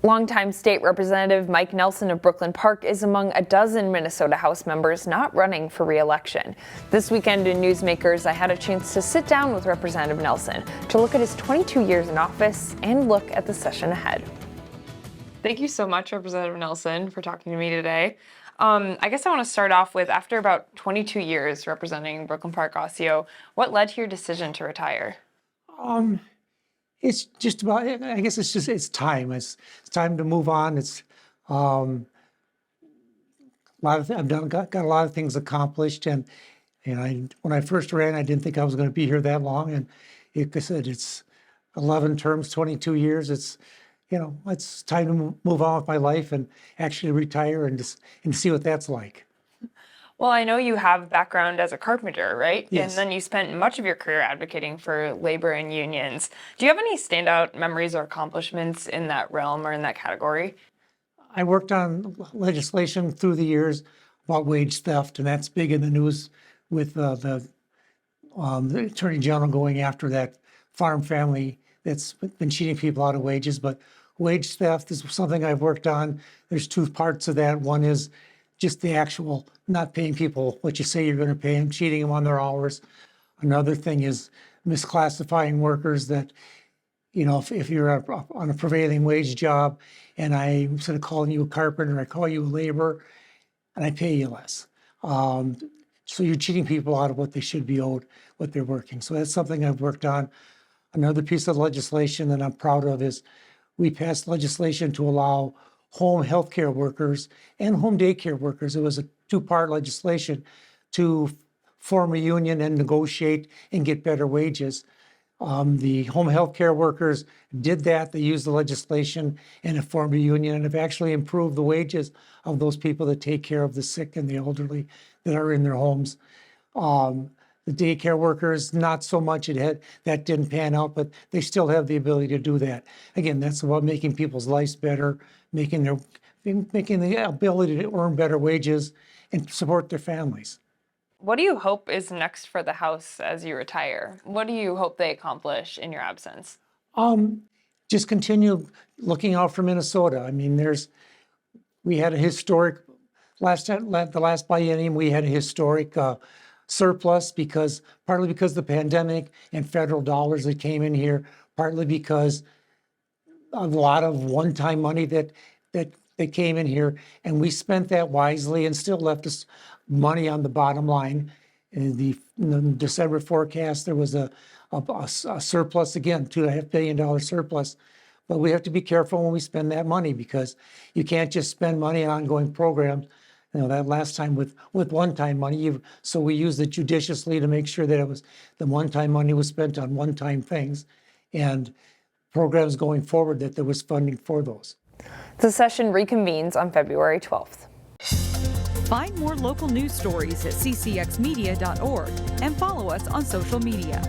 Longtime state representative Mike Nelson of Brooklyn Park is among a dozen Minnesota House members not running for re-election. This weekend in Newsmakers, I had a chance to sit down with Representative Nelson to look at his 22 years in office and look at the session ahead. Thank you so much, Representative Nelson, for talking to me today. I guess I want to start off with, after about 22 years representing Brooklyn Park, Osseo, what led to your decision to retire? It's just about, I guess it's time. It's time to move on. It's a lot of I've got a lot of things accomplished, and when I first ran, I didn't think I was going to be here that long. And like I said, it's 11 terms, 22 years. It's time to move on with my life and actually retire and see what that's like. Well, I know you have background as a carpenter, right? Yes. And then you spent much of your career advocating for labor and unions. Do you have any standout memories or accomplishments in that realm or in that category? I worked on legislation through the years about wage theft, and that's big in the news with the Attorney General going after that farm family that's been cheating people out of wages. But wage theft is something I've worked on. There's two parts of that. One is just the actual not paying people what you say you're going to pay them, cheating them on their hours. Another thing is misclassifying workers that, if you're on a prevailing wage job and I, instead of calling you a carpenter, I call you a laborer and I pay you less. So you're cheating people out of what they should be owed, what they're working. So that's something I've worked on. Another piece of legislation that I'm proud of is we passed legislation to allow home healthcare workers and home daycare workers. It was a two-part legislation to form a union and negotiate and get better wages. The home healthcare workers did that. They used the legislation and have formed a union and have actually improved the wages of those people that take care of the sick and the elderly that are in their homes. The daycare workers, not so much. That didn't pan out, but they still have the ability to do that. Again, that's about making people's lives better, making the ability to earn better wages and support their families. What do you hope is next for the House as you retire? What do you hope they accomplish in your absence? Just continue looking out for Minnesota. I mean, we had a historic, the last biennium, we had a historic surplus partly because of the pandemic and federal dollars that came in here, partly because a lot of one-time money that came in here, and we spent that wisely and still left us money on the bottom line. In the December forecast, there was a surplus again, $2.5 billion surplus. But we have to be careful when we spend that money because you can't just spend money on ongoing programs. That last time with one-time money, so we used it judiciously to make sure that the one-time money was spent on one-time things, and programs going forward that there was funding for those. The session reconvenes on February 12th. Find more local news stories at ccxmedia.org and follow us on social media.